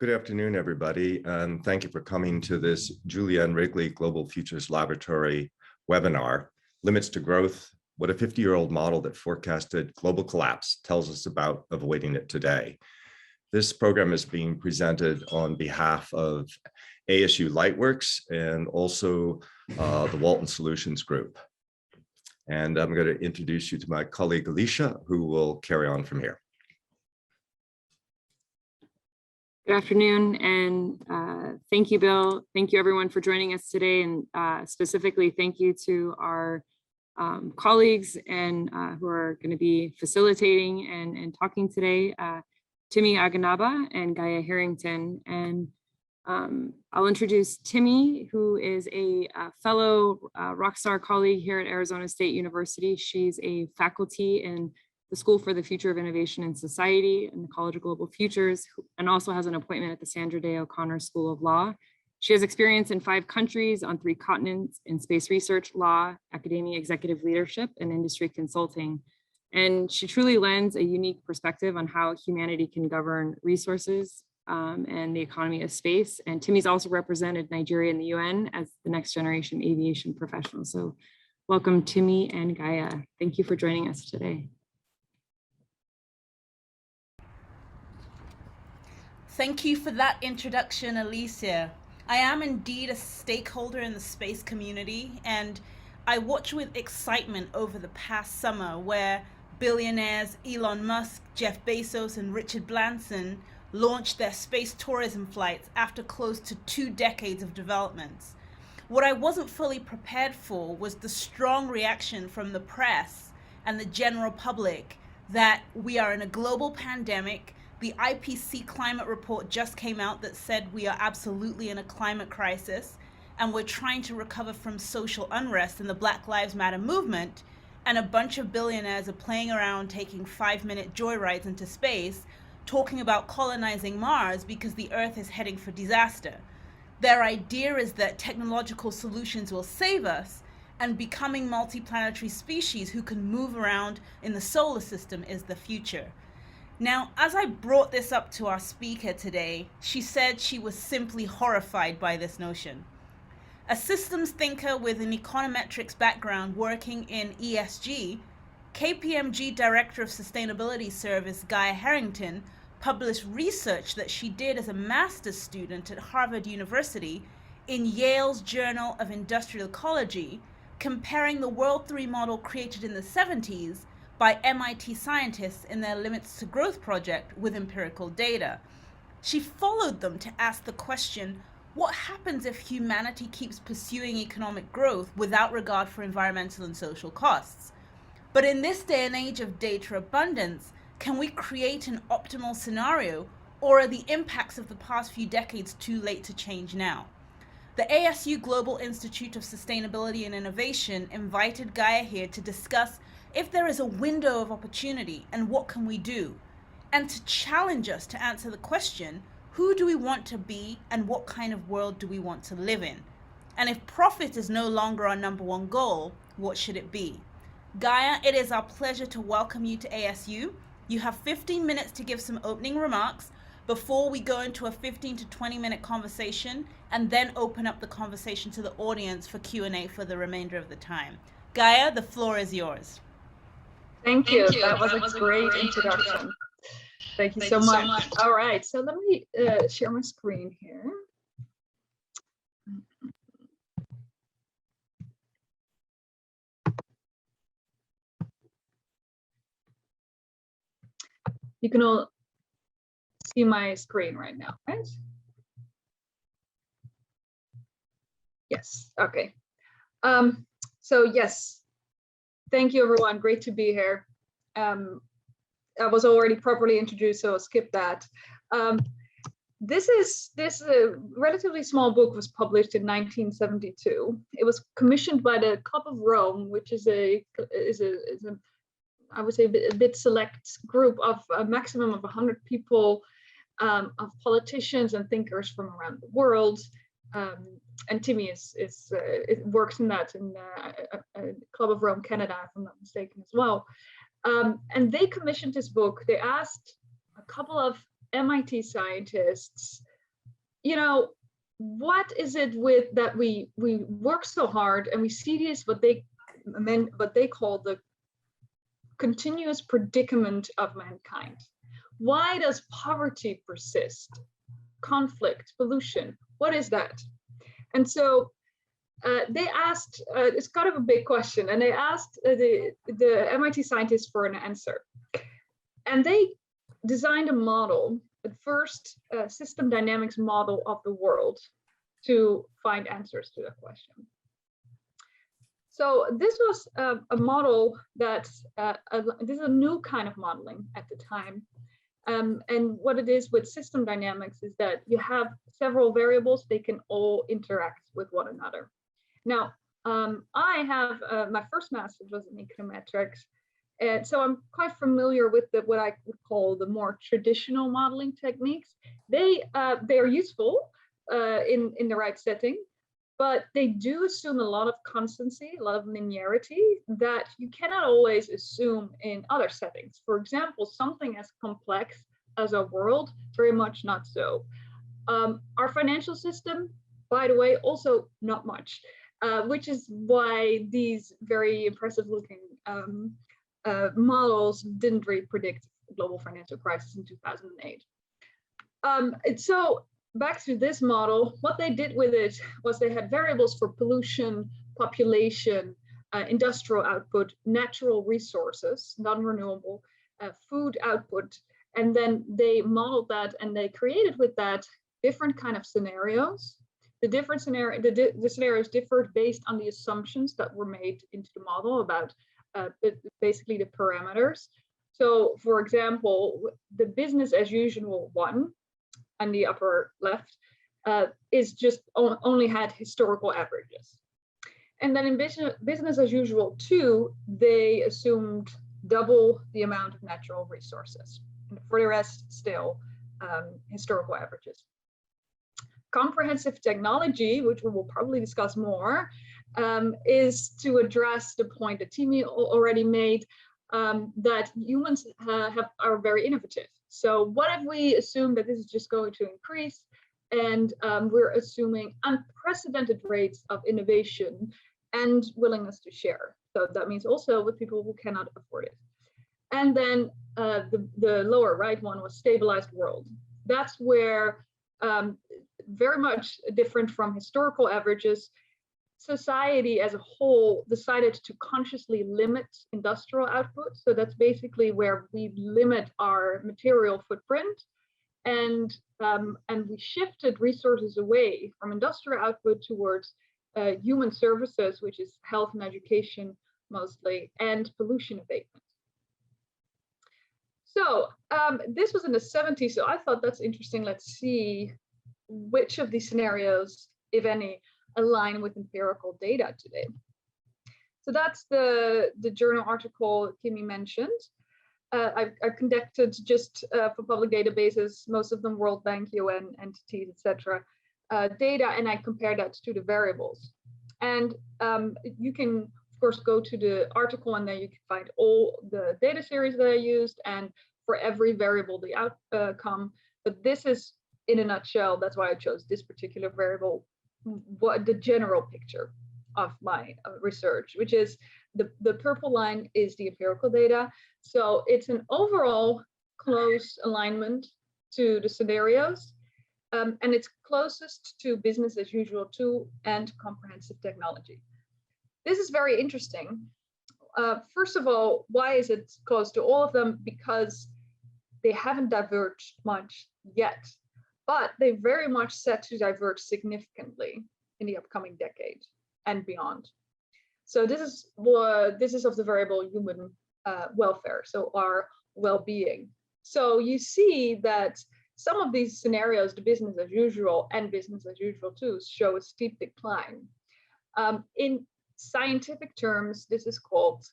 Good afternoon, everybody, and thank you for coming to this Julianne Wrigley Global Futures Laboratory webinar, Limits to Growth, What a 50-Year-Old Model That Forecasted Global Collapse Tells Us About Avoiding It Today. This program is being presented on behalf of ASU Lightworks and also the Walton Solutions Group. And I'm going to introduce you to my colleague, Alicia, who will carry on from here. Good afternoon, and thank you, Bill. Thank you, everyone, for joining us today, and specifically thank you to our colleagues and who are going to be facilitating and talking today, Timmy Aganaba and Gaya Herrington. And I'll introduce Timmy, who is a fellow rockstar colleague here at Arizona State University. She's a faculty in the School for the Future of Innovation and Society and the College of Global Futures, and also has an appointment at the Sandra Day O'Connor School of Law. She has experience in 5 countries on 3 continents in space research, law, academia, executive leadership, and industry consulting. And she truly lends a unique perspective on how humanity can govern resources and the economy of space. And Timmy's also represented Nigeria in the UN as the next generation aviation professional. So welcome, Timmy and Gaya. Thank you for joining us today. Thank you for that introduction, Alicia. I am indeed a stakeholder in the space community, and I watch with excitement over the past summer where billionaires Elon Musk, Jeff Bezos, and Richard Branson launched their space tourism flights after close to 2 decades of developments. What I wasn't fully prepared for was the strong reaction from the press and the general public that we are in a global pandemic. The IPCC climate report just came out that said we are absolutely in a climate crisis, and we're trying to recover from social unrest in the Black Lives Matter movement, and a bunch of billionaires are playing around taking 5-minute joyrides into space, talking about colonizing Mars because the Earth is heading for disaster. Their idea is that technological solutions will save us, and becoming multiplanetary species who can move around in the solar system is the future. Now, as I brought this up to our speaker today, she said she was simply horrified by this notion. A systems thinker with an econometrics background working in ESG, KPMG Director of Sustainability Service Gaya Herrington published research that she did as a master's student at Harvard University in Yale's Journal of Industrial Ecology, comparing the World 3 model created in the 70s by MIT scientists in their Limits to Growth project with empirical data. She followed them to ask the question, what happens if humanity keeps pursuing economic growth without regard for environmental and social costs? But in this day and age of data abundance, can we create an optimal scenario, or are the impacts of the past few decades too late to change now? The ASU Global Institute of Sustainability and Innovation invited Gaya here to discuss if there is a window of opportunity and what can we do, and to challenge us to answer the question, who do we want to be and what kind of world do we want to live in? And if profit is no longer our #1 goal, what should it be? Gaya, it is our pleasure to welcome you to ASU. You have 15 minutes to give some opening remarks before we go into a 15 to 20-minute conversation, and then open up the conversation to the audience for Q&A for the remainder of the time. Gaya, the floor is yours. Thank you. That was a great introduction. Thank you so much. All right, so let me share my screen here. You can all see my screen right now, right? Yes, okay. So yes, thank you everyone, great to be here. I was already properly introduced, so I'll skip that. This relatively small book was published in 1972. It was commissioned by the Club of Rome, which is a I would say a bit select group of a maximum of 100 people, of politicians and thinkers from around the world. And Timmy works in that in Club of Rome, Canada, if I'm not mistaken, as well. And they commissioned this book. They asked a couple of MIT scientists you know, what is it with that we work so hard and we see this, what they call the continuous predicament of mankind? Why does poverty persist? Conflict, pollution, what is that? And so they asked, it's kind of a big question, and they asked the MIT scientists for an answer. And they designed a model, the first system dynamics model of the world, to find answers to that question. So this was a model that, this is a new kind of modeling at the time. And what it is with system dynamics is that you have several variables, they can all interact with one another. Now, I have, my first master's was in econometrics, and so I'm quite familiar with what I would call the more traditional modeling techniques. They are useful in the right setting, but they do assume a lot of constancy, a lot of linearity that you cannot always assume in other settings. For example, something as complex as a world, very much not so. Our financial system, by the way, also not much, which is why these very impressive looking models didn't really predict the global financial crisis in 2008. So back to this model, what they did with it was they had variables for pollution, population, industrial output, natural resources, non-renewable, food output, and then they modeled that and they created with that different kind of scenarios. The different the scenarios differed based on the assumptions that were made into the model about basically the parameters. So for example, the business as usual one on the upper left is just only had historical averages. And then in business as usual 2, they assumed double the amount of natural resources. And for the rest, still historical averages. Comprehensive technology, which we will probably discuss more, is to address the point that Timi already made, that humans are very innovative. So what if we assume that this is just going to increase, and we're assuming unprecedented rates of innovation and willingness to share. So that means also with people who cannot afford it. And then the lower right one was stabilized world. That's where, very much different from historical averages, society as a whole decided to consciously limit industrial output. So that's basically where we limit our material footprint, and we shifted resources away from industrial output towards human services, which is health and education mostly, and pollution abatement. So this was in the 70s, so I thought that's interesting. Let's see which of these scenarios, if any, align with empirical data today. So that's the journal article Kimi mentioned. I've conducted just for public databases, most of them World Bank, UN entities, etc., data, and I compared that to the variables. And you can, of course, go to the article and then you can find all the data series that I used and for every variable the outcome. But this is, in a nutshell, that's why I chose this particular variable, what the general picture of my research, which is the purple line is the empirical data. So it's an overall close alignment to the scenarios, and it's closest to business as usual 2 and comprehensive technology. This is very interesting. First of all, why is it close to all of them? Because they haven't diverged much yet, but they very much set to diverge significantly in the upcoming decade and beyond. So this is of the variable human welfare, so our well-being. So you see that some of these scenarios, the business as usual and business as usual 2, show a steep decline. In scientific terms, this is called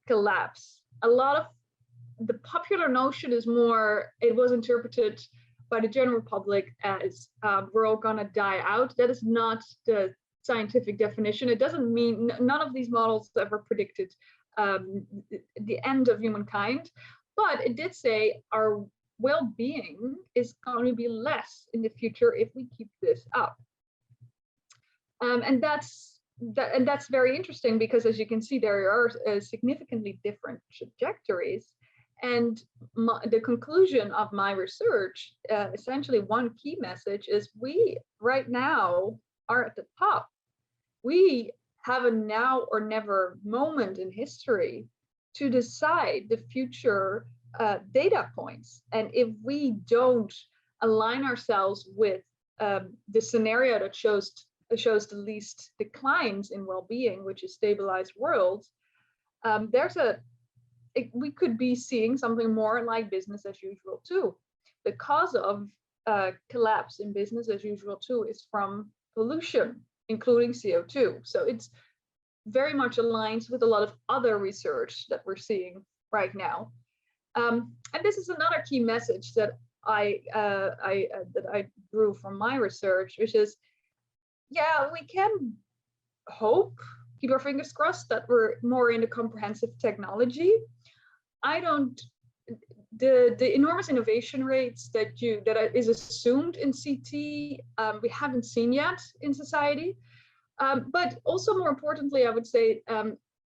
collapse. A lot of the popular notion is more, it was interpreted by the general public as we're all gonna die out. That is not the scientific definition. It doesn't mean, none of these models ever predicted the end of humankind, but it did say our well-being is going to be less in the future if we keep this up. And that's very interesting, because as you can see, there are significantly different trajectories. And the conclusion of my research, essentially one key message is, we right now are at the top. We have a now or never moment in history to decide the future data points. And if we don't align ourselves with the scenario that shows the least declines in well-being, which is stabilized world, we could be seeing something more like business as usual too. The cause of collapse in business as usual too is from pollution, including CO2. So it's very much aligns with a lot of other research that we're seeing right now. And this is another key message that I drew from my research, which is, yeah, we can hope, keep our fingers crossed, that we're more into comprehensive technology. The enormous innovation rates that is assumed in CT, we haven't seen yet in society. But also more importantly, I would say,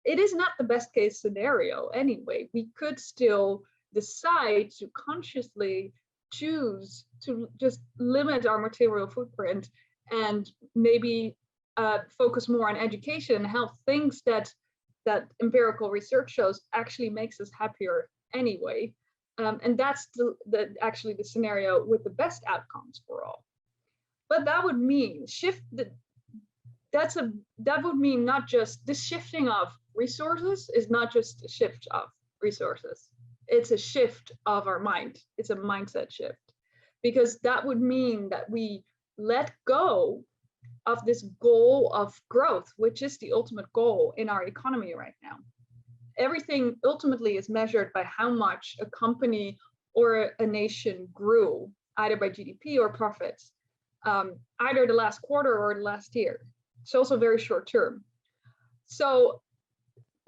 it is not the best case scenario anyway. We could still decide to consciously choose to just limit our material footprint and maybe focus more on education and health, things that empirical research shows actually makes us happier anyway. And that's actually the scenario with the best outcomes for all. But that would mean that would mean not just this shifting of resources is not just a shift of resources. It's a shift of our mind. It's a mindset shift, because that would mean that we let go of this goal of growth, which is the ultimate goal in our economy right now. Everything ultimately is measured by how much a company or a nation grew, either by GDP or profits, either the last quarter or the last year. It's also very short term. So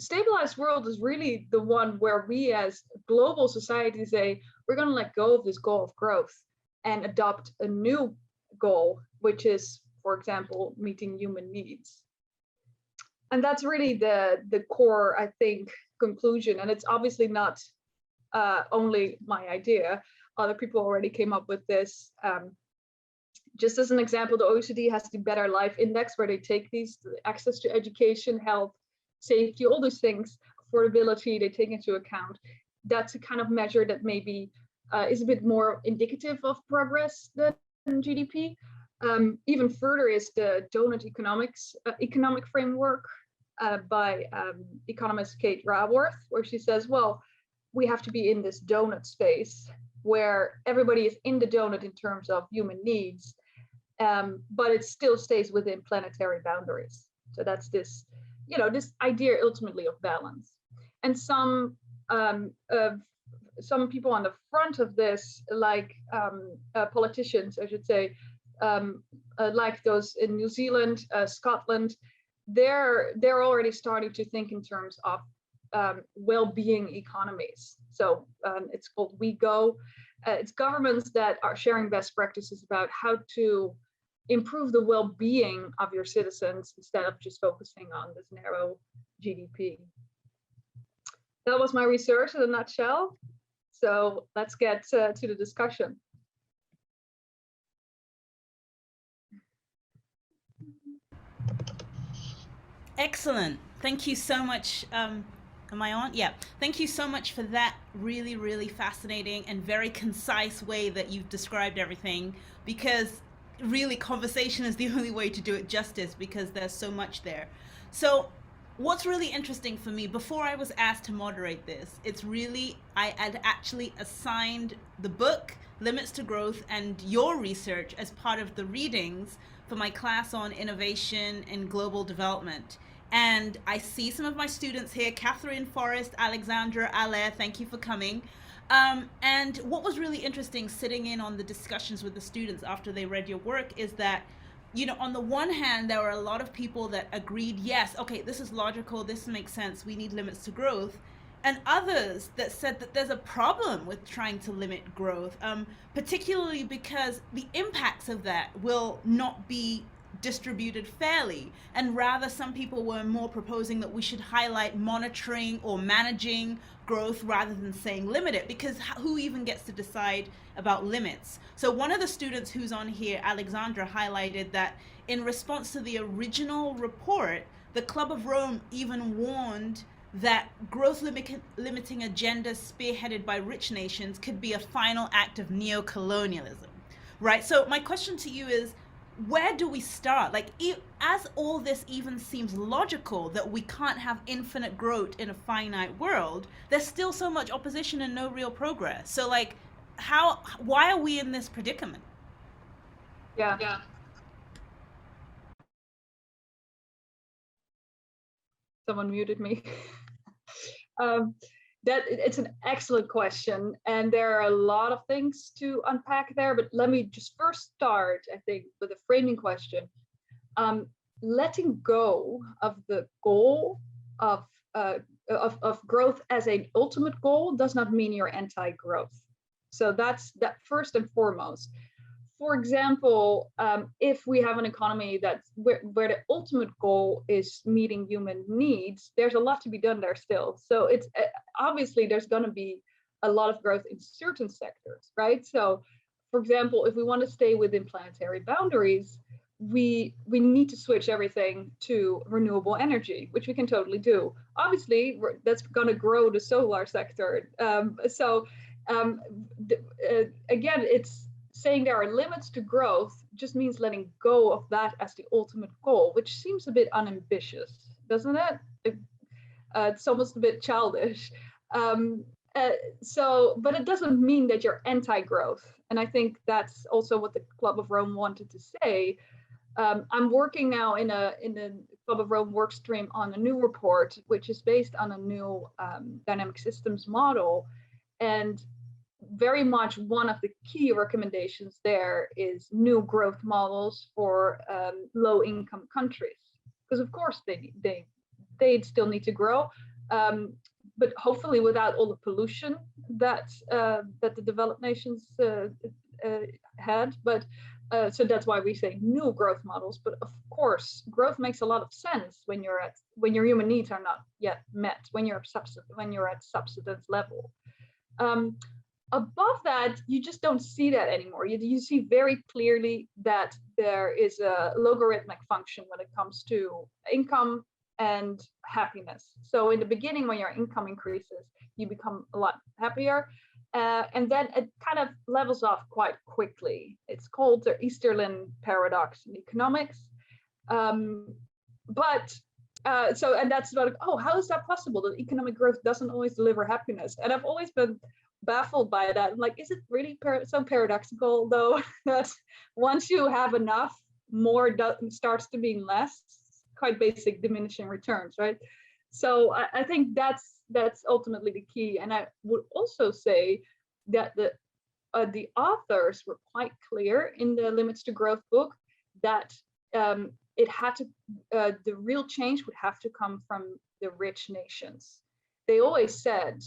stabilized world is really the one where we as global society say, we're going to let go of this goal of growth and adopt a new goal, which is, for example, meeting human needs. And that's really the core, I think, conclusion. And it's obviously not only my idea. Other people already came up with this. Just as an example, the OECD has the Better Life Index, where they take these access to education, health, safety, all those things, affordability, they take into account. That's a kind of measure that maybe is a bit more indicative of progress than GDP. Even further is the donut economic framework by economist Kate Raworth, where she says, well, we have to be in this donut space where everybody is in the donut in terms of human needs, but it still stays within planetary boundaries. So that's this, this idea ultimately of balance. And some people on the front of this, like politicians, I should say, like those in New Zealand, Scotland, they're already starting to think in terms of well-being economies. So it's called WeGo. It's governments that are sharing best practices about how to improve the well-being of your citizens instead of just focusing on this narrow GDP. That was my research in a nutshell. So let's get to the discussion. Excellent. Thank you so much. Am I on? Yeah. Thank you so much for that really, really fascinating and very concise way that you've described everything, because really conversation is the only way to do it justice, because there's so much there. So what's really interesting for me, before I was asked to moderate this, I had actually assigned the book Limits to Growth and your research as part of the readings for my class on innovation and global development. And I see some of my students here, Catherine, Forrest, Alexandra, Alain, thank you for coming. And what was really interesting sitting in on the discussions with the students after they read your work is that, on the one hand, there were a lot of people that agreed, yes, okay, this is logical, this makes sense, we need limits to growth. and others that said that there's a problem with trying to limit growth, particularly because the impacts of that will not be distributed fairly. And rather, some people were more proposing that we should highlight monitoring or managing growth rather than saying limit it, because who even gets to decide about limits? So one of the students who's on here, Alexandra, highlighted that in response to the original report, the Club of Rome even warned that growth limiting agendas spearheaded by rich nations could be a final act of neo-colonialism, right? So my question to you is, where do we start? Like, as all this even seems logical, that we can't have infinite growth in a finite world, there's still so much opposition and no real progress. So like, why are we in this predicament? Yeah. Someone muted me. That it's an excellent question, and there are a lot of things to unpack there. But let me just first start, I think, with a framing question. Letting go of the goal of growth as an ultimate goal does not mean you're anti-growth. So that's that first and foremost. For example, if we have an economy that's where the ultimate goal is meeting human needs, there's a lot to be done there still. So it's obviously there's going to be a lot of growth in certain sectors, right? So, for example, if we want to stay within planetary boundaries, we need to switch everything to renewable energy, which we can totally do. Obviously, that's going to grow the solar sector. Again, it's saying there are limits to growth just means letting go of that as the ultimate goal, which seems a bit unambitious, doesn't it? It's almost a bit childish. But it doesn't mean that you're anti-growth. And I think that's also what the Club of Rome wanted to say. I'm working now in the Club of Rome work stream on a new report, which is based on a new dynamic systems model. And very much one of the key recommendations there is new growth models for low-income countries, because of course they still need to grow, but hopefully without all the pollution that the developed nations had. But so that's why we say new growth models. But of course, growth makes a lot of sense when your human needs are not yet met, when you're at subsistence level. Above that, you just don't see that anymore. You see very clearly that there is a logarithmic function when it comes to income and happiness. So in the beginning, when your income increases, you become a lot happier. And then it kind of levels off quite quickly. It's called the Easterlin paradox in economics. And that's about, how is that possible that economic growth doesn't always deliver happiness? And I've always been baffled by that. I'm like, is it really so paradoxical though, that once you have enough, more starts to mean less? Quite basic diminishing returns, right? So I think that's ultimately the key. And I would also say that the authors were quite clear in the Limits to Growth book that it had to, the real change would have to come from the rich nations. They always said,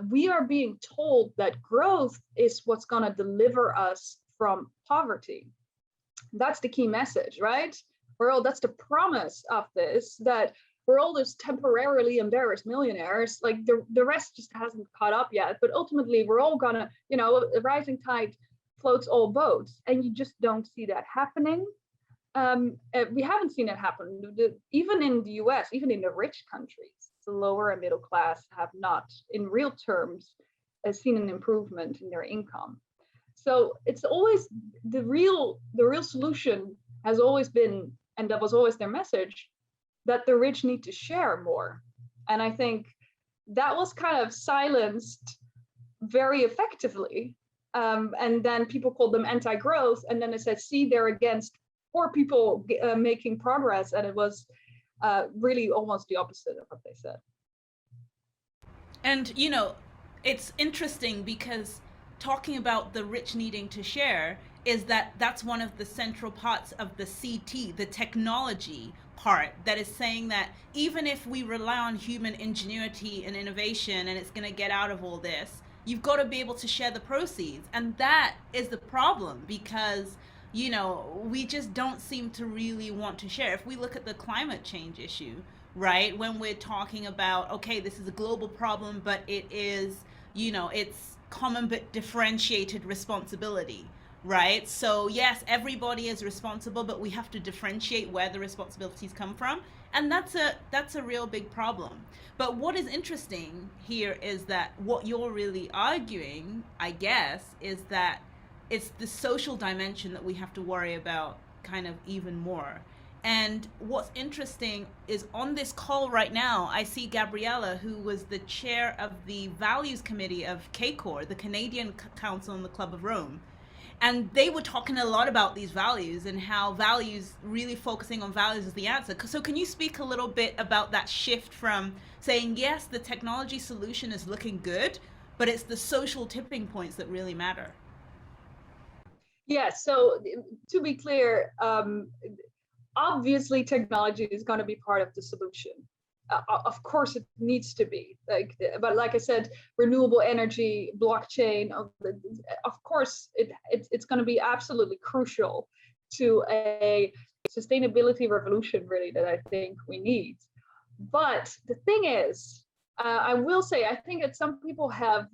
we are being told that growth is what's going to deliver us from poverty. That's the key message, right? That's the promise of this, that we're all those temporarily embarrassed millionaires, like the rest just hasn't caught up yet, but ultimately we're all gonna, a rising tide floats all boats, and you just don't see that happening. We haven't seen it happen. Even in the US, even in the rich countries, the lower and middle class have not, in real terms, seen an improvement in their income. So it's always the real solution has always been, and that was always their message, that the rich need to share more. And I think that was kind of silenced very effectively. And then people called them anti-growth, and then they said, see, they're against poor people making progress, and it was really almost the opposite of what they said. And it's interesting because talking about the rich needing to share is that's one of the central parts of the CT, the technology part that is saying that even if we rely on human ingenuity and innovation and it's going to get out of all this, you've got to be able to share the proceeds. And that is the problem, because you know, we just don't seem to really want to share. If we look at the climate change issue, right, when we're talking about, okay, this is a global problem, but it is, you know, it's common but differentiated responsibility, right? So yes, everybody is responsible, but we have to differentiate where the responsibilities come from. And that's a real big problem. But what is interesting here is that what you're really arguing, I guess, is that it's the social dimension that we have to worry about kind of even more. And what's interesting is on this call right now, I see Gabriella, who was the chair of the values committee of KCOR, the Canadian Council on the Club of Rome. And they were talking a lot about these values and how values, really focusing on values is the answer. So can you speak a little bit about that shift from saying, yes, the technology solution is looking good, but it's the social tipping points that really matter? Yeah, so to be clear, obviously technology is going to be part of the solution. Of course it needs to be, but like I said, renewable energy, blockchain, of course it's going to be absolutely crucial to a sustainability revolution, really, that I think we need. But the thing is, I will say, I think that some people have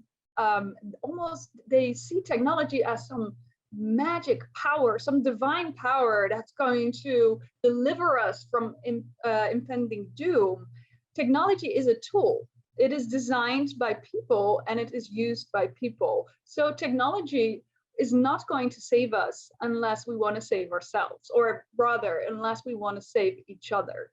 they see technology as some magic power, some divine power that's going to deliver us from impending doom. Technology is a tool. It is designed by people and it is used by people. So technology is not going to save us unless we want to save ourselves, or rather, unless we want to save each other.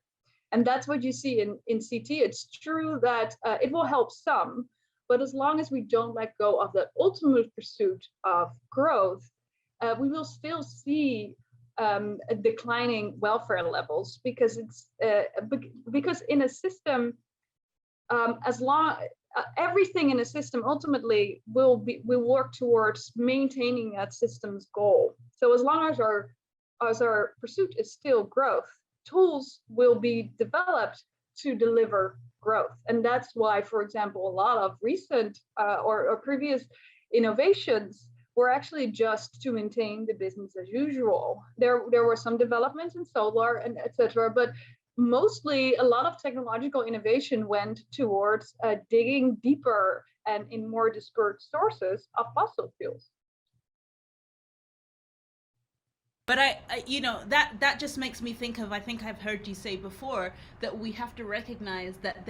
And that's what you see in CT. It's true that it will help some, but as long as we don't let go of the ultimate pursuit of growth, we will still see declining welfare levels, because it's because in a system, everything in a system ultimately will work towards maintaining that system's goal. So as long as our pursuit is still growth, tools will be developed to deliver growth. And that's why, for example, a lot of recent or previous innovations were actually just to maintain the business as usual. There were some developments in solar and etc., but mostly a lot of technological innovation went towards digging deeper and in more dispersed sources of fossil fuels. But I you know, that just makes me think of, I think I've heard you say before, that we have to recognize that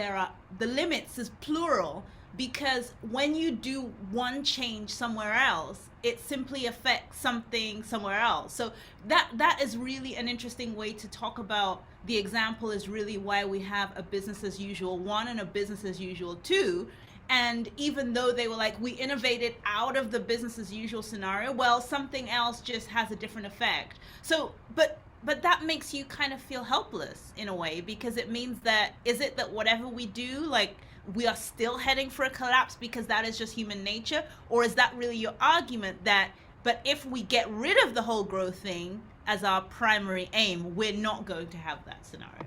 the limits is plural, because when you do one change somewhere else, it simply affects something somewhere else. So that is really an interesting way to talk about the example, is really why we have a business as usual 1 and a business as usual 2. And even though they were like, we innovated out of the business as usual scenario, well, something else just has a different effect. So, but that makes you kind of feel helpless in a way, because it means that, is it that whatever we do, like, we are still heading for a collapse because that is just human nature? Or is that really your argument that, but if we get rid of the whole growth thing as our primary aim, we're not going to have that scenario?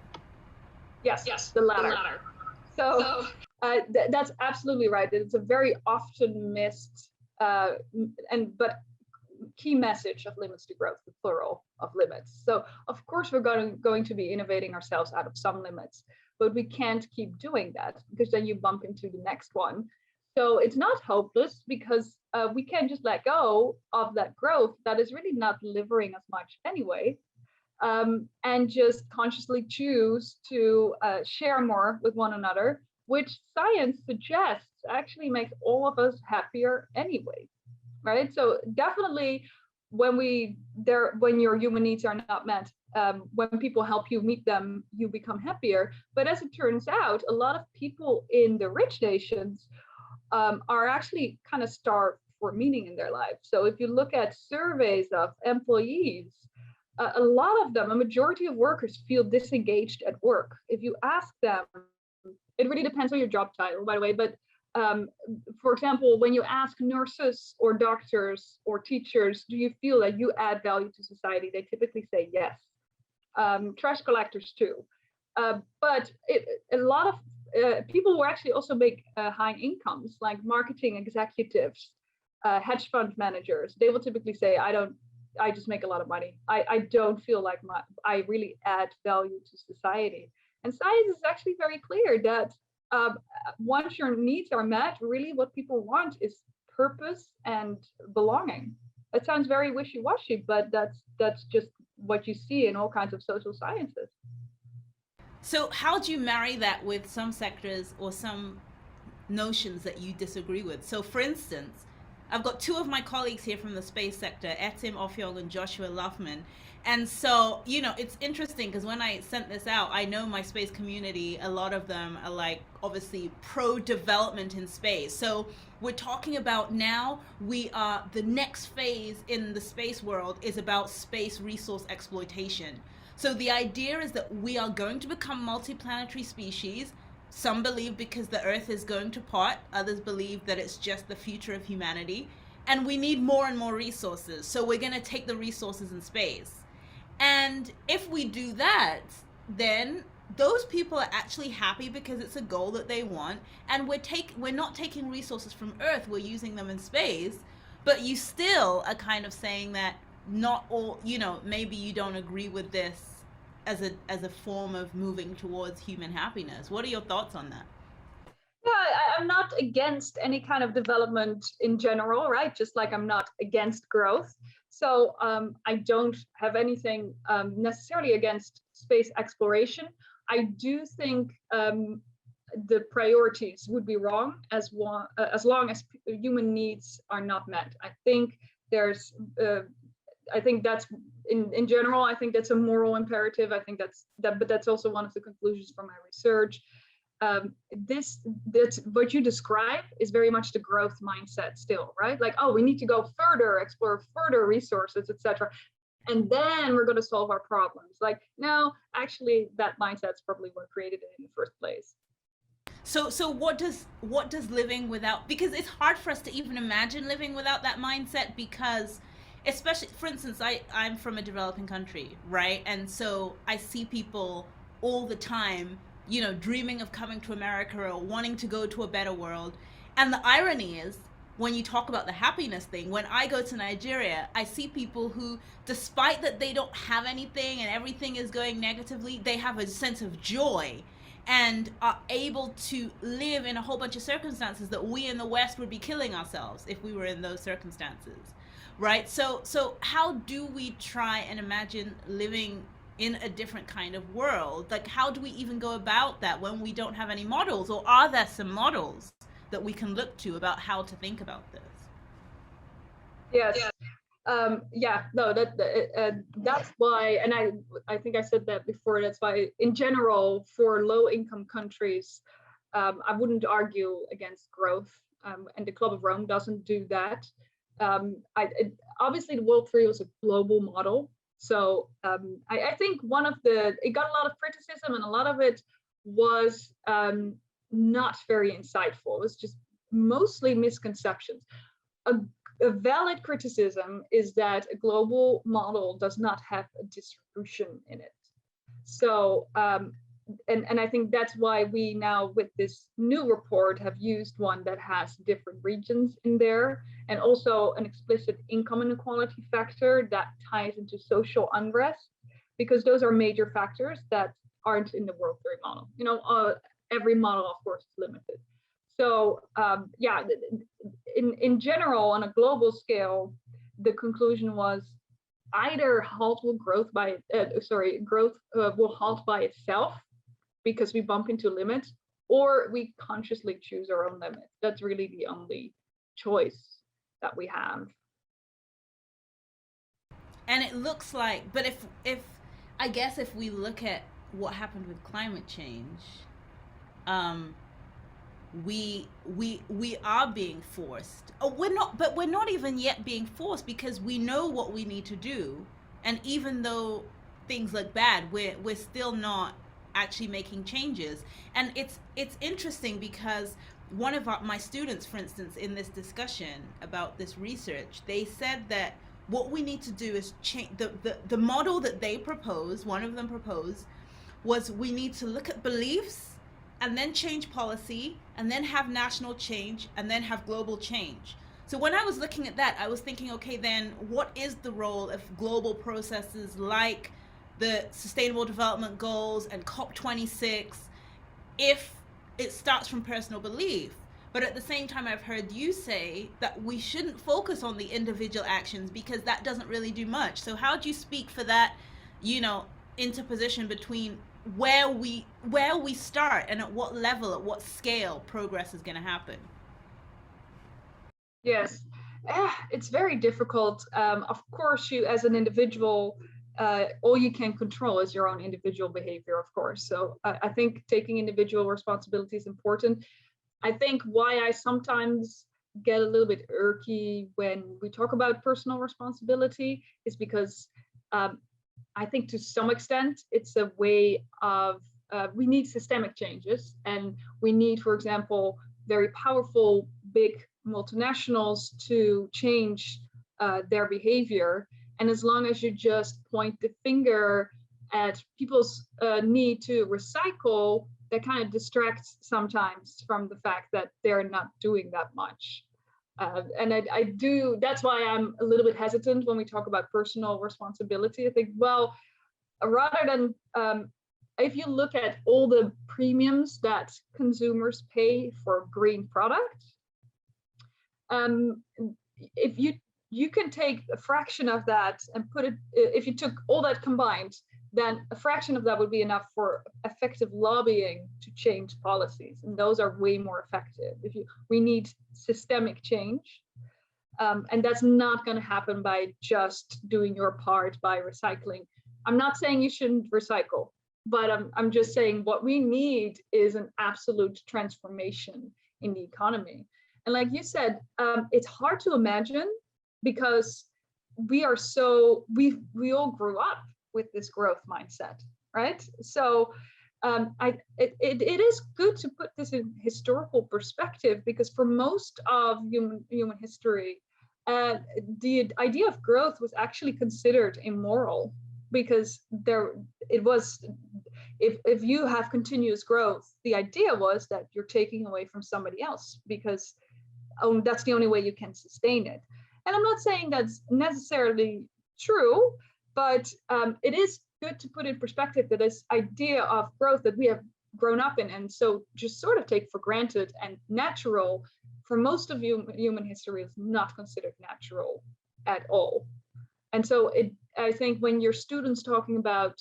Yes, the latter. So that's absolutely right. It's a very often missed but key message of limits to growth, the plural of limits. So of course we're going to be innovating ourselves out of some limits, but we can't keep doing that, because then you bump into the next one. So it's not hopeless, because we can just let go of that growth that is really not delivering as much anyway, and just consciously choose to share more with one another, which science suggests actually makes all of us happier anyway, right? So definitely when your human needs are not met, when people help you meet them, you become happier. But as it turns out, a lot of people in the rich nations are actually kind of starved for meaning in their lives. So if you look at surveys of employees, a lot of them, a majority of workers, feel disengaged at work. If you ask them, it really depends on your job title, by the way, but for example, when you ask nurses or doctors or teachers, do you feel that you add value to society, they typically say yes. trash collectors too. But a lot of people who actually also make high incomes, like marketing executives, hedge fund managers, they will typically say, I just make a lot of money. I don't feel like I really add value to society. And science is actually very clear that once your needs are met, really what people want is purpose and belonging. It sounds very wishy-washy, but that's just what you see in all kinds of social sciences. So how do you marry that with some sectors or some notions that you disagree with? So for instance, I've got two of my colleagues here from the space sector, Etim Ofyog and Joshua Luffman. And so, it's interesting because when I sent this out, I know my space community, a lot of them are like obviously pro-development in space. So we're talking about now the next phase in the space world is about space resource exploitation. So the idea is that we are going to become multiplanetary species. Some believe because the Earth is going to pot, others believe that it's just the future of humanity, and we need more and more resources. So we're going to take the resources in space. And if we do that, then those people are actually happy because it's a goal that they want, and we're not taking resources from Earth, we're using them in space. But you still are kind of saying that not all, maybe you don't agree with this as a form of moving towards human happiness. What are your thoughts on that? Yeah, I'm not against any kind of development in general, right? Just like I'm not against growth. So I don't have anything necessarily against space exploration. I do think the priorities would be wrong as long as human needs are not met. I think that's in general, I think that's a moral imperative. I think but that's also one of the conclusions from my research. That's what you describe is very much the growth mindset still, right? Like, oh, we need to go further, explore further resources, etc. And then we're going to solve our problems. Like, no, actually, that mindset's probably what created it in the first place. So what does living without, because it's hard for us to even imagine living without that mindset, because especially, for instance, I'm from a developing country, right? And so I see people all the time, dreaming of coming to America or wanting to go to a better world. And the irony is, when you talk about the happiness thing, when I go to Nigeria, I see people who, despite that they don't have anything and everything is going negatively, they have a sense of joy and are able to live in a whole bunch of circumstances that we in the West would be killing ourselves if we were in those circumstances, right? So how do we try and imagine living in a different kind of world? Like, how do we even go about that when we don't have any models? Or are there some models that we can look to about how to think about this? Yes. That's why, and I think I said that before, that's why in general for low income countries, I wouldn't argue against growth, and the Club of Rome doesn't do that. Obviously the World 3 was a global model. So I think it got a lot of criticism, and a lot of it was not very insightful. It was just mostly misconceptions. A valid criticism is that a global model does not have a distribution in it. So, and I think that's why we now, with this new report, have used one that has different regions in there, and also an explicit income inequality factor that ties into social unrest, because those are major factors that aren't in the World 3 model. Every model, of course, is limited. So in general, on a global scale, the conclusion was either growth will halt by itself because we bump into limits, or we consciously choose our own limits. That's really the only choice that we have. And it looks like, but if we look at what happened with climate change, we are being forced. We're not even yet being forced, because we know what we need to do, and even though things look bad, we're still not actually making changes. And it's interesting because one of my students, for instance, in this discussion about this research, they said that what we need to do is change the model that they proposed. One of them proposed was we need to look at beliefs and then change policy and then have national change and then have global change. So when I was looking at that, I was thinking, okay, then what is the role of global processes like the Sustainable Development Goals and COP26 if it starts from personal belief? But at the same time, I've heard you say that we shouldn't focus on the individual actions because that doesn't really do much. So how do you speak for that, interposition between where we start and at what level, at what scale progress is going to happen? Yes, it's very difficult. Of course, you as an individual, all you can control is your own individual behavior, of course. So I think taking individual responsibility is important. I think why I sometimes get a little bit irky when we talk about personal responsibility is because I think to some extent it's a way of, we need systemic changes, and we need, for example, very powerful, big multinationals to change their behavior. And as long as you just point the finger at people's need to recycle, that kind of distracts sometimes from the fact that they're not doing that much. And I do, that's why I'm a little bit hesitant when we talk about personal responsibility. I think, well, rather than, if you look at all the premiums that consumers pay for green products, if you can take a fraction of that and put it, if you took all that combined, then a fraction of that would be enough for effective lobbying to change policies, and those are way more effective. We need systemic change, and that's not going to happen by just doing your part by recycling. I'm not saying you shouldn't recycle, but I'm just saying what we need is an absolute transformation in the economy. And like you said, it's hard to imagine because we all grew up with this growth mindset, right? So it is good to put this in historical perspective, because for most of human history, the idea of growth was actually considered immoral, because if you have continuous growth, the idea was that you're taking away from somebody else, because that's the only way you can sustain it. And I'm not saying that's necessarily true, but it is good to put in perspective that this idea of growth that we have grown up in and so just sort of take for granted and natural for most of human history is not considered natural at all. And so I think when your students talking about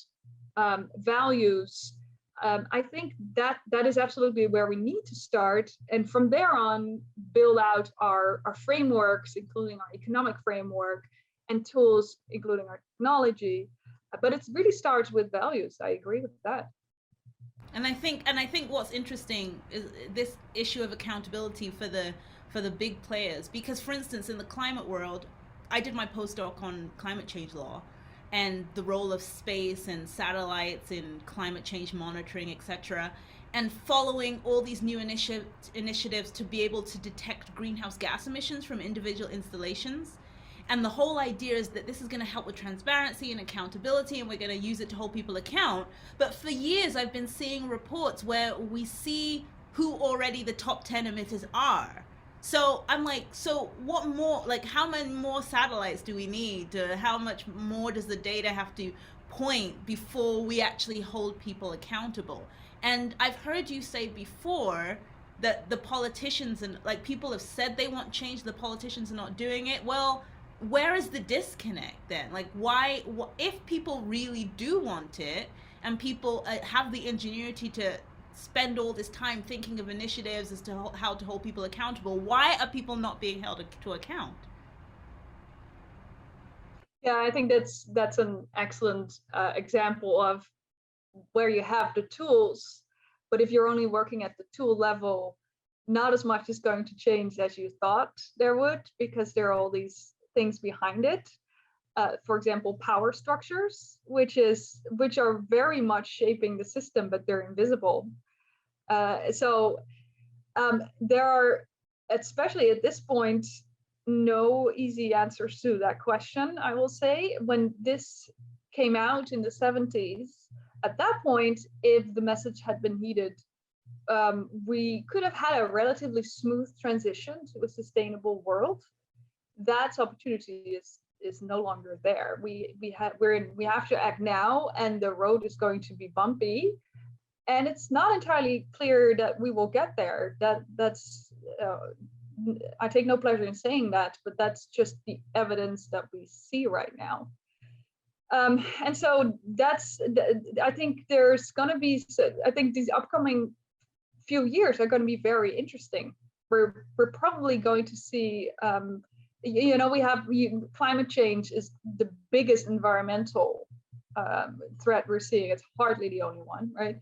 values, I think that is absolutely where we need to start, and from there on build out our frameworks, including our economic framework, and tools, including our technology. But it really starts with values. I agree with that. And I think what's interesting is this issue of accountability for the big players, because for instance in the climate world, I did my postdoc on climate change law and the role of space and satellites in climate change monitoring, etc., and following all these new initiatives to be able to detect greenhouse gas emissions from individual installations. And the whole idea is that this is going to help with transparency and accountability, and we're going to use it to hold people account. But for years, I've been seeing reports where we see who already the top 10 emitters are. So I'm like, so what more, like how many more satellites do we need? How much more does the data have to point before we actually hold people accountable? And I've heard you say before that the politicians and like people have said they want change, the politicians are not doing it. Well, where is the disconnect then? Like why, if people really do want it and people have the ingenuity to spend all this time thinking of initiatives as to how to hold people accountable, why are people not being held to account? Yeah, I think that's an excellent example of where you have the tools, but if you're only working at the tool level, not as much is going to change as you thought there would, because there are all these things behind it. For example, power structures, which are very much shaping the system, but they're invisible. So there are, especially at this point, no easy answers to that question, I will say. When this came out in the 70s, at that point, if the message had been heeded, we could have had a relatively smooth transition to a sustainable world. That opportunity is no longer there. We have to act now, and the road is going to be bumpy, and it's not entirely clear that we will get there. That's I take no pleasure in saying that, but that's just the evidence that we see right now. And so I think there's going to be, I think these upcoming few years are going to be very interesting. We're probably going to see, climate change is the biggest environmental threat we're seeing. It's hardly the only one, right?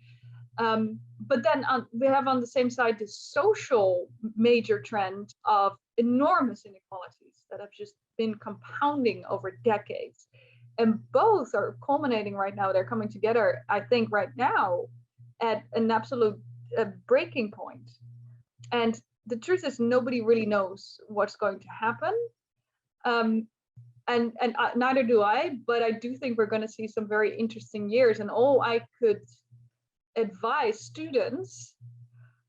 But then we have on the same side this social major trend of enormous inequalities that have just been compounding over decades. And both are culminating right now. They're coming together, I think, right now at an absolute breaking point. And the truth is, nobody really knows what's going to happen. And neither do I, but I do think we're going to see some very interesting years. And all I could advise students,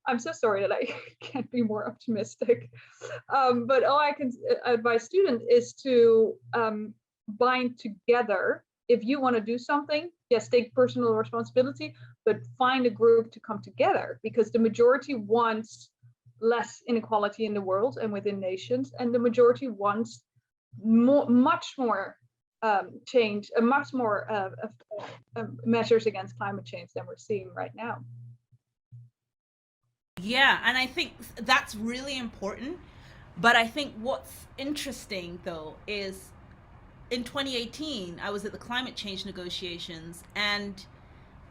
I'm so sorry that I can't be more optimistic, but all I can advise students is to bind together. If you want to do something, yes, take personal responsibility, but find a group to come together, because the majority wants less inequality in the world and within nations, and the majority wants much more change, much more measures against climate change than we're seeing right now. Yeah, and I think that's really important. But I think what's interesting, though, is in 2018, I was at the climate change negotiations, and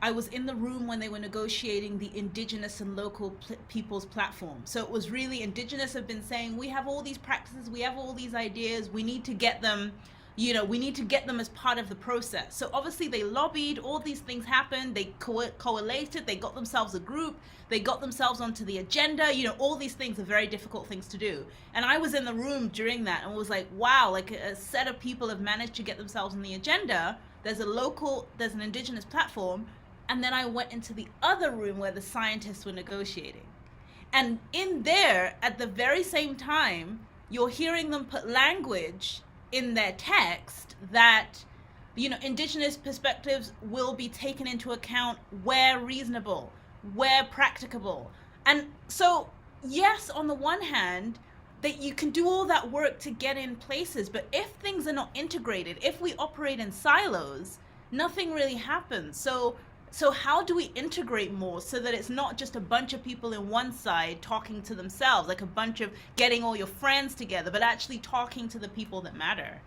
I was in the room when they were negotiating the Indigenous and local people's platform. So it was really, Indigenous have been saying, we have all these practices, we have all these ideas, we need to get them, we need to get them as part of the process. So obviously they lobbied, all these things happened, they collated, they got themselves a group, they got themselves onto the agenda, all these things are very difficult things to do. And I was in the room during that and was like, wow, like a set of people have managed to get themselves on the agenda. There's an Indigenous platform. And then I went into the other room where the scientists were negotiating. And in there, at the very same time, you're hearing them put language in their text that, Indigenous perspectives will be taken into account where reasonable, where practicable. And so, yes, on the one hand, that you can do all that work to get in places, but if things are not integrated, if we operate in silos, nothing really happens. So how do we integrate more so that it's not just a bunch of people in one side talking to themselves, like a bunch of getting all your friends together, but actually talking to the people that matter?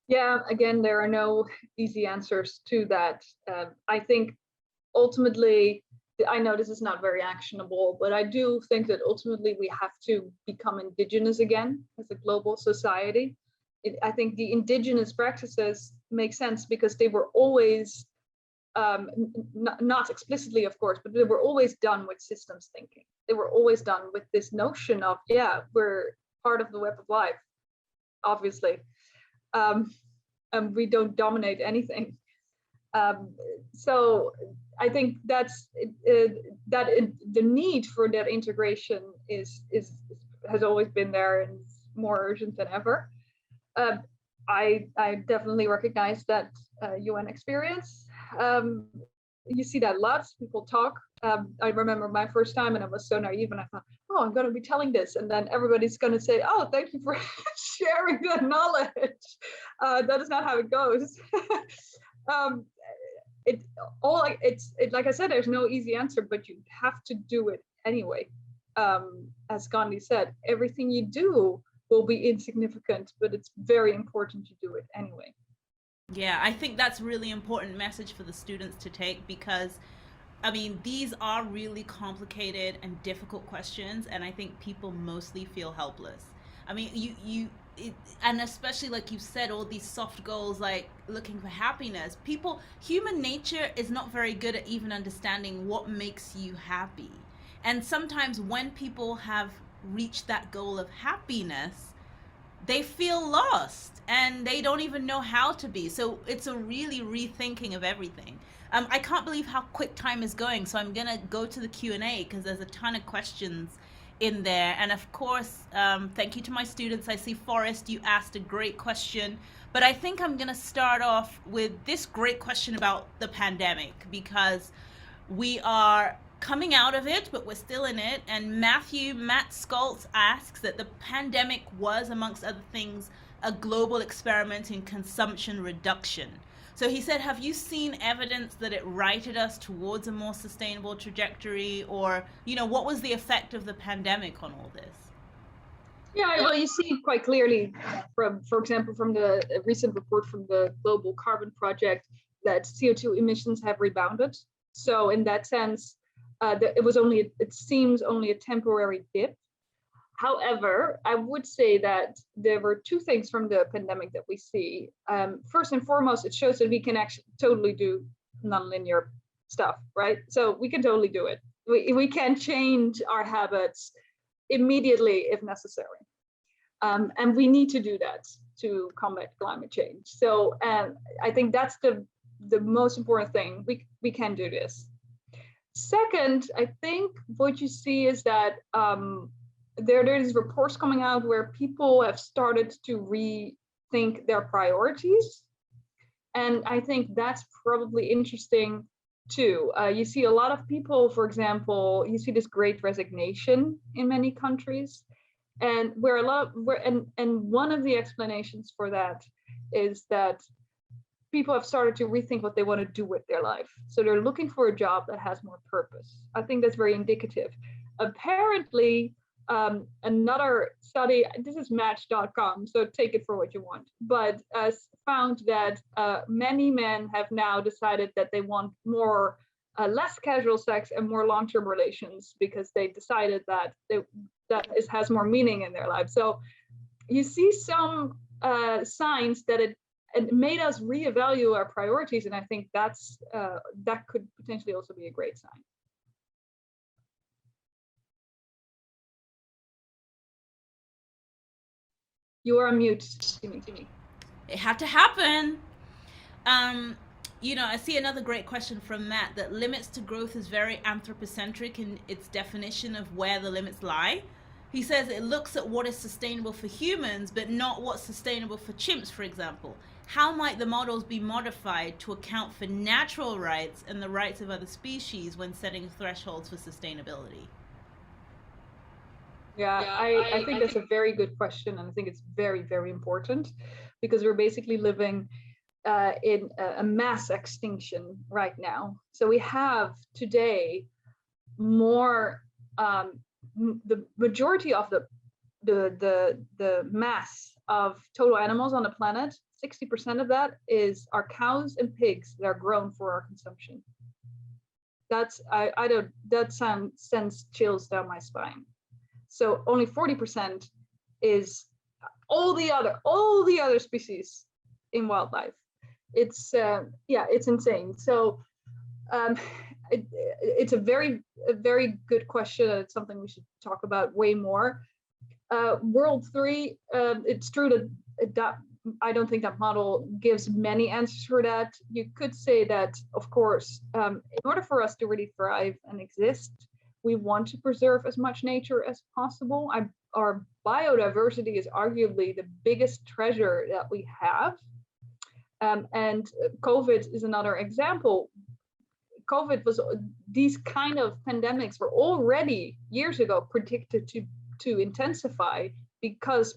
Yeah, again, there are no easy answers to that. I think ultimately, I know this is not very actionable, but I do think that ultimately we have to become indigenous again as a global society. I think the indigenous practices make sense because they were always, not explicitly, of course, but they were always done with systems thinking. They were always done with this notion of, yeah, we're part of the web of life, obviously. And we don't dominate anything. So I think the need for that integration has always been there and is more urgent than ever. I definitely recognize that UN experience. You see that a lot. People talk. I remember my first time, and I was so naive, and I thought, oh, I'm going to be telling this, and then everybody's going to say, oh, thank you for sharing that knowledge. That is not how it goes. Like I said, there's no easy answer, but you have to do it anyway. As Gandhi said, everything you do will be insignificant, but it's very important to do it anyway. Yeah, I think that's a really important message for the students to take, because these are really complicated and difficult questions, and I think people mostly feel helpless. And especially like you said, all these soft goals like looking for happiness. Human nature is not very good at even understanding what makes you happy. And sometimes when people have reach that goal of happiness, they feel lost and they don't even know how to be. So it's a really rethinking of everything. I can't believe how quick time is going, so I'm gonna go to the Q&A because there's a ton of questions in there. And of course, thank you to my students. I see Forrest, you asked a great question, but I think I'm gonna start off with this great question about the pandemic, because we are coming out of it, but we're still in it. And Matt Skoltz asks that the pandemic was, amongst other things, a global experiment in consumption reduction. So he said, have you seen evidence that it righted us towards a more sustainable trajectory? Or, what was the effect of the pandemic on all this? Yeah, well, you see quite clearly from, for example, from the recent report from the Global Carbon Project that CO2 emissions have rebounded. So in that sense, it seems only a temporary dip. However, I would say that there were two things from the pandemic that we see. First and foremost, it shows that we can actually totally do nonlinear stuff, right? So we can totally do it. We can change our habits immediately if necessary. And we need to do that to combat climate change. So I think that's the most important thing. We can do this. Second, I think what you see is that there's reports coming out where people have started to rethink their priorities. And I think that's probably interesting too. You see a lot of people, for example, you see this great resignation in many countries. And one of the explanations for that is that people have started to rethink what they want to do with their life. So they're looking for a job that has more purpose. I think that's very indicative. Apparently, another study, this is match.com, so take it for what you want, but found that many men have now decided that they want less casual sex and more long-term relations because they decided that it has more meaning in their life. So you see some signs that it made us reevaluate our priorities, and I think that could potentially also be a great sign. You are on mute, Timmy. It had to happen. I see another great question from Matt, that limits to growth is very anthropocentric in its definition of where the limits lie. He says it looks at what is sustainable for humans, but not what's sustainable for chimps, for example. How might the models be modified to account for natural rights and the rights of other species when setting thresholds for sustainability? Yeah, I think that's a very good question, and I think it's very, very important, because we're basically living in a mass extinction right now. So we have today more, the majority of the mass of total animals on the planet, 60% of that are cows and pigs that are grown for our consumption. That sends chills down my spine. So only 40% is all the other species in wildlife. It's insane. So it's a very good question. It's something we should talk about way more. World 3, it's true that I don't think that model gives many answers for that. You could say that, of course, in order for us to really thrive and exist, we want to preserve as much nature as possible. Our biodiversity is arguably the biggest treasure that we have. And COVID is another example. These kind of pandemics were already years ago predicted to intensify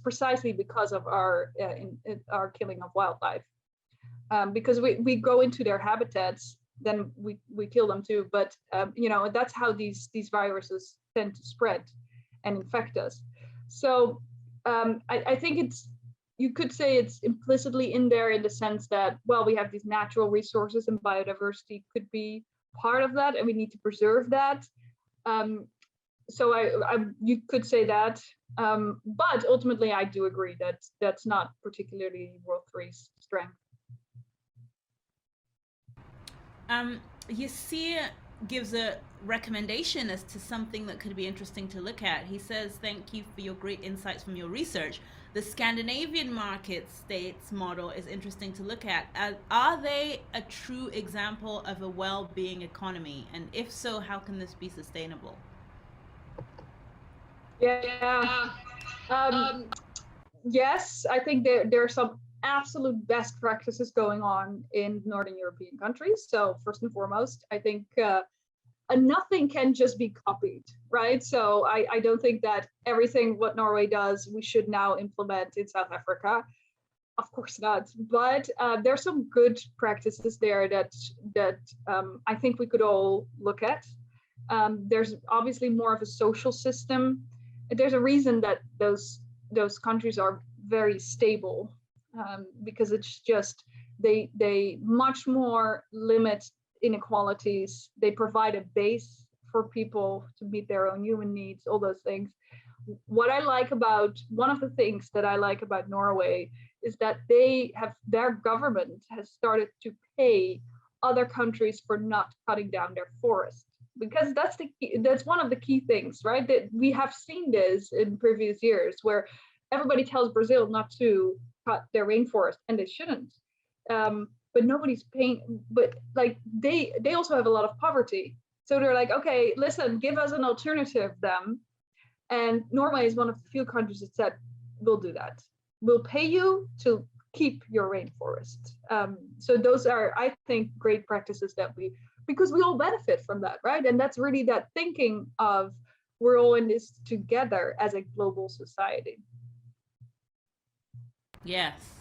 precisely because of our killing of wildlife. Because we go into their habitats, then we kill them too. But that's how these viruses tend to spread and infect us. So I think you could say it's implicitly in there, in the sense that, well, we have these natural resources and biodiversity could be part of that, and we need to preserve that. So you could say that, but ultimately I do agree that that's not particularly World 3's strength. You see gives a recommendation as to something that could be interesting to look at. He says, thank you for your great insights from your research. The Scandinavian market states model is interesting to look at. Are they a true example of a well-being economy? And if so, how can this be sustainable? Yeah. Yes, I think there are some absolute best practices going on in Northern European countries. So first and foremost, I think nothing can just be copied, right? So I don't think that everything what Norway does, we should now implement in South Africa. Of course not, but there's some good practices there that I think we could all look at. There's obviously more of a social system. There's a reason that those countries are very stable, because it's just they much more limit inequalities. They provide a base for people to meet their own human needs, all those things. One of the things that I like about Norway is that their government has started to pay other countries for not cutting down their forests, because that's one of the key things, right? That we have seen this in previous years where everybody tells Brazil not to cut their rainforest, and they shouldn't. But nobody's paying, but like they also have a lot of poverty. So they're like, okay, listen, give us an alternative then. And Norway is one of the few countries that said, we'll do that. We'll pay you to keep your rainforest. So those are, I think, great practices because we all benefit from that, right? And that's really that thinking of we're all in this together as a global society. Yes.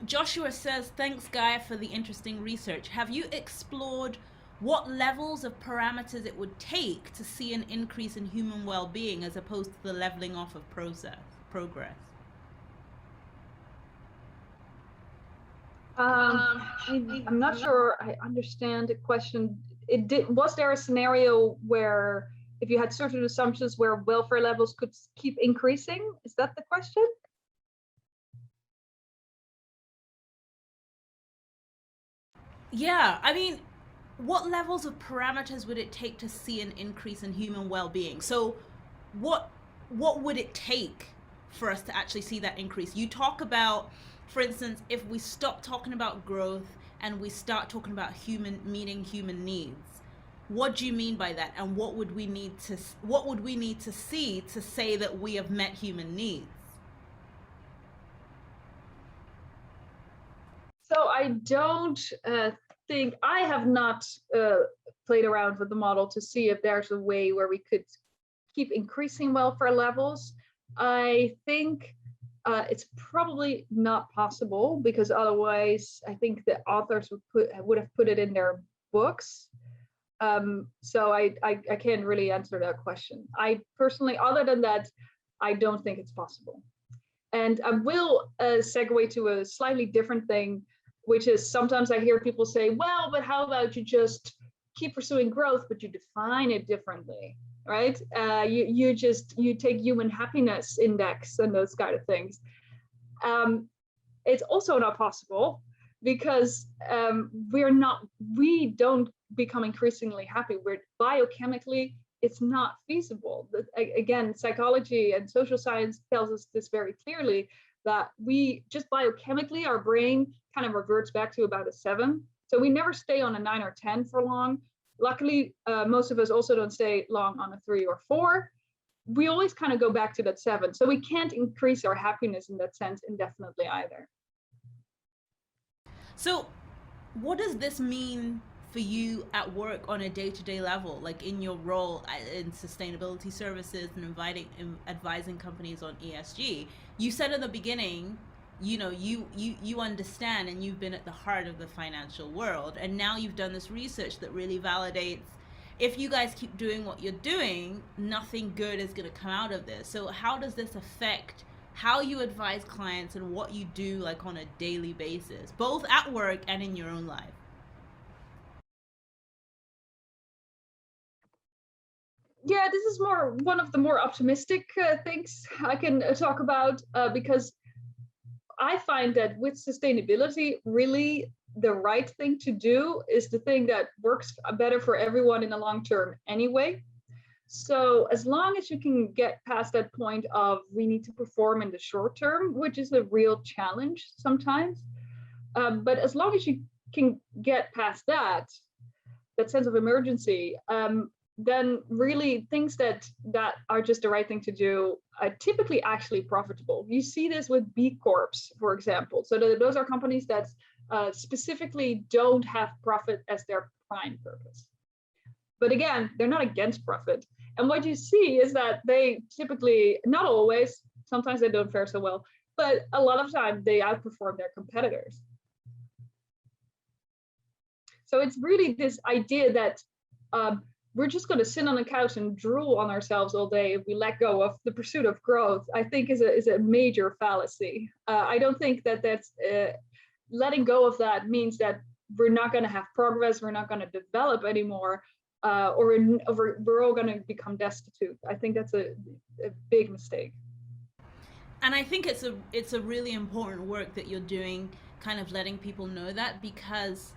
Joshua says, thanks, Gaya, for the interesting research. Have you explored what levels of parameters it would take to see an increase in human well-being as opposed to the leveling off of progress? I'm not sure I understand the question. Was there a scenario where if you had certain assumptions where welfare levels could keep increasing? Is that the question? Yeah, I mean, what levels of parameters would it take to see an increase in human well-being? So what would it take for us to actually see that increase? You talk about, for instance, if we stop talking about growth and we start talking about meeting human needs, what do you mean by that? And what would we need to see to say that we have met human needs? So I don't think, I have not played around with the model to see if there's a way where we could keep increasing welfare levels. I think it's probably not possible, because otherwise I think the authors would have put it in their books. So I can't really answer that question. I personally, other than that, I don't think it's possible. And I will segue to a slightly different thing, which is sometimes I hear people say, well, but how about you just keep pursuing growth, but you define it differently, right? You take human happiness index and those kind of things. It's also not possible, because we don't become increasingly happy. We're biochemically, it's not feasible. Again, psychology and social science tells us this very clearly, that we just biochemically, our brain kind of reverts back to about a 7. So we never stay on a 9 or 10 for long. Luckily, most of us also don't stay long on a 3 or 4. We always kind of go back to that 7. So we can't increase our happiness in that sense indefinitely either. So what does this mean for you at work on a day-to-day level, like in your role in sustainability services and advising companies on ESG? You said in the beginning, you understand, and you've been at the heart of the financial world, and now you've done this research that really validates, if you guys keep doing what you're doing, nothing good is going to come out of this. So how does this affect how you advise clients and what you do, like on a daily basis, both at work and in your own life? Yeah, this is one of the more optimistic things I can talk about, because I find that with sustainability, really the right thing to do is the thing that works better for everyone in the long term anyway. So as long as you can get past that point of we need to perform in the short term, which is a real challenge sometimes, but as long as you can get past that sense of emergency, then really things that are just the right thing to do are typically actually profitable. You see this with B Corps, for example. So those are companies that specifically don't have profit as their prime purpose. But again, they're not against profit. And what you see is that they typically, not always, sometimes they don't fare so well, but a lot of time they outperform their competitors. So it's really this idea that we're just going to sit on the couch and drool on ourselves all day if we let go of the pursuit of growth, I think is a major fallacy. I don't think that that's letting go of that means that we're not going to have progress, we're not going to develop anymore, or we're all going to become destitute. I think that's a big mistake. And I think it's a really important work that you're doing, kind of letting people know that, because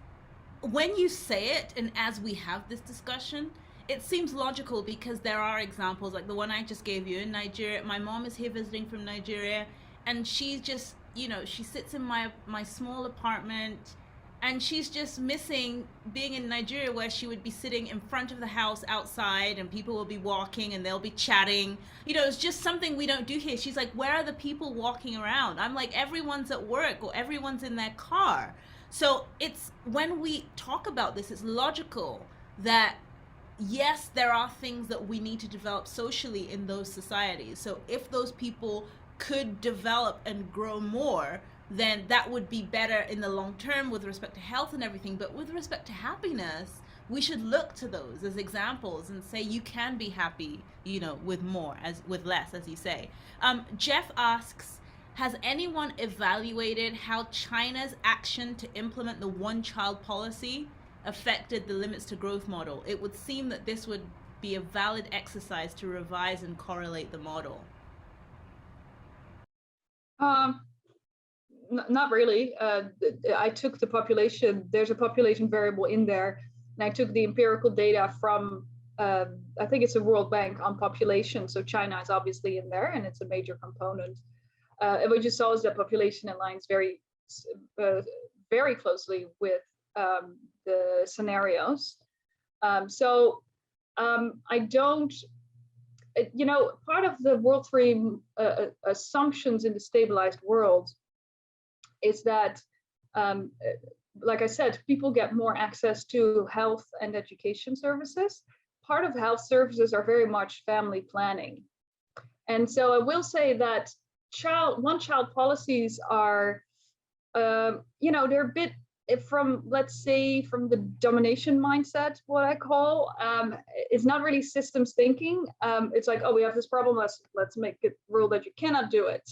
when you say it, and as we have this discussion, it seems logical because there are examples like the one I just gave you in Nigeria. My mom is here visiting from Nigeria, and she's just, you know, she sits in my small apartment, and she's just missing being in Nigeria where she would be sitting in front of the house outside and people will be walking and they'll be chatting. You know, it's just something we don't do here. She's like, where are the people walking around? I'm like, everyone's at work or everyone's in their car. So it's, when we talk about this, it's logical that yes, there are things that we need to develop socially in those societies. So if those people could develop and grow more, then that would be better in the long term with respect to health and everything. But with respect to happiness, we should look to those as examples and say you can be happy, you know, with more, as with less, as you say. Jeff asks, has anyone evaluated how China's action to implement the one-child policy affected the limits to growth model? It would seem that this would be a valid exercise to revise and correlate the model. Not really. I took the population, there's a population variable in there, and I took the empirical data from, I think it's a World Bank on population. So China is obviously in there and it's a major component. And what you saw is that population aligns very closely with the scenarios. I don't, you know, part of the World 3 assumptions in the stabilized world is that, like I said, people get more access to health and education services. Part of health services are very much family planning. And so I will say that one-child policies are, you know, they're a bit from, let's say, from the domination mindset, what I call, it's not really systems thinking. It's like, oh, we have this problem, let's make it rule that you cannot do it.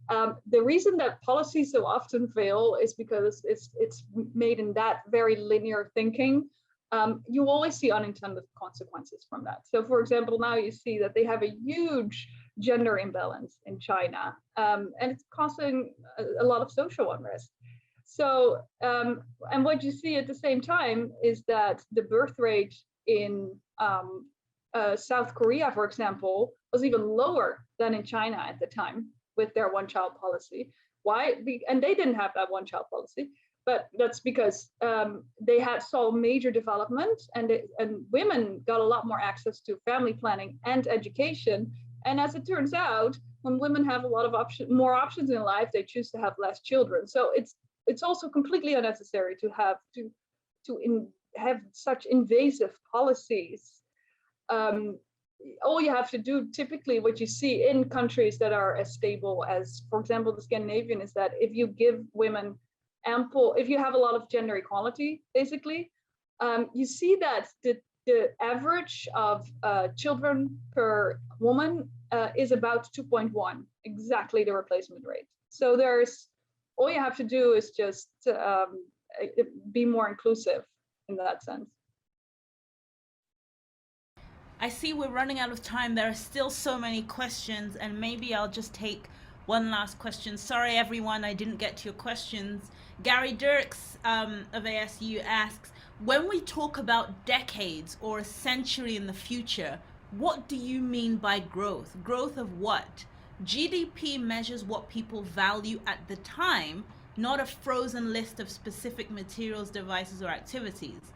The reason that policies so often fail is because it's made in that very linear thinking. You always see unintended consequences from that. So for example, now you see that they have a huge gender imbalance in China, and it's causing a lot of social unrest. So, and what you see at the same time is that the birth rate in South Korea, for example, was even lower than in China at the time with their one-child policy. Why? And they didn't have that one-child policy, but that's because they saw major development, and women got a lot more access to family planning and education. And as it turns out, when women have a lot of more options in life, they choose to have less children. So it's also completely unnecessary to have such invasive policies. All you have to do, typically what you see in countries that are as stable as, for example, the Scandinavian, is that if you give women if you have a lot of gender equality, basically, you see that the average of children per woman is about 2.1, exactly the replacement rate. So all you have to do is just be more inclusive in that sense. I see we're running out of time. There are still so many questions, and maybe I'll just take one last question. Sorry, everyone, I didn't get to your questions. Gary Dirks of ASU asks, when we talk about decades or a century in the future, what do you mean by growth? Growth of what? GDP measures what people value at the time, not a frozen list of specific materials, devices, or activities.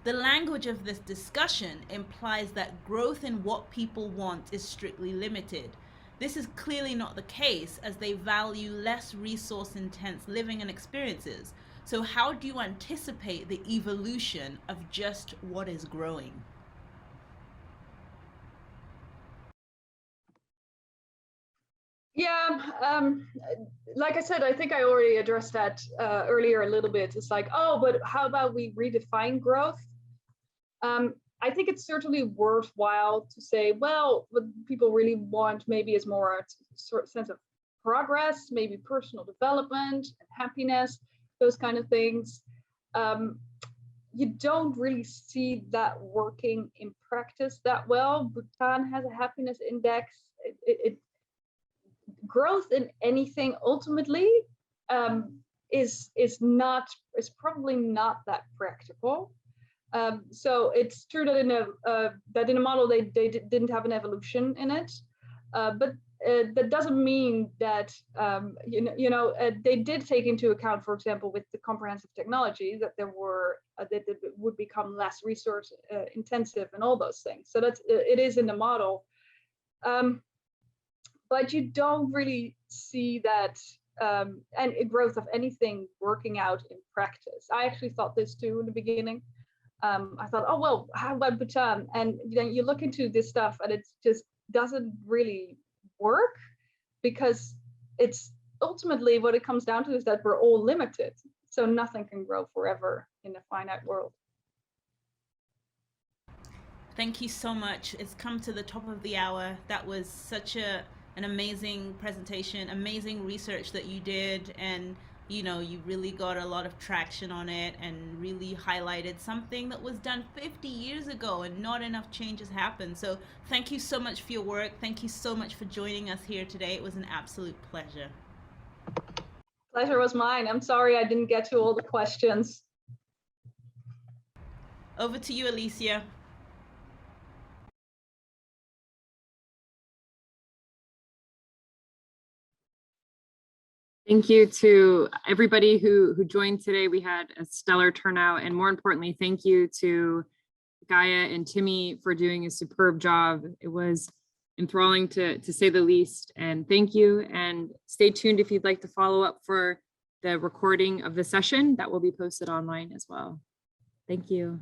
The language of this discussion implies that growth in what people want is strictly limited. This is clearly not the case, as they value less resource-intense living and experiences. So how do you anticipate the evolution of just what is growing? Yeah, like I said, I think I already addressed that earlier a little bit. It's like, oh, but how about we redefine growth? I think it's certainly worthwhile to say, well, what people really want maybe is more a sort of sense of progress, maybe personal development and happiness, those kind of things. You don't really see that working in practice that well. Bhutan has a happiness index. Growth in anything ultimately is probably not that practical. So it's true that in a model they didn't have an evolution in it, but that doesn't mean that they did take into account, for example, with the comprehensive technology, that that it would become less resource intensive and all those things. So it is in the model, but you don't really see that and growth of anything working out in practice. I actually thought this too in the beginning. I thought, oh, well, how about Bhutan? And then you look into this stuff and it just doesn't really work, because it's ultimately what it comes down to is that we're all limited. So nothing can grow forever in a finite world. Thank you so much. It's come to the top of the hour. That was such an amazing presentation, amazing research that you did, and you really got a lot of traction on it and really highlighted something that was done 50 years ago and not enough changes happened. So thank you so much for your work. Thank you so much for joining us here today. It was an absolute pleasure. Pleasure was mine. I'm sorry I didn't get to all the questions. Over to you, Alicia. Thank you to everybody who joined today. We had a stellar turnout, and more importantly, thank you to Gaya and Timmy for doing a superb job. It was enthralling to say the least, and thank you. And stay tuned if you'd like to follow up for the recording of the session that will be posted online as well. Thank you.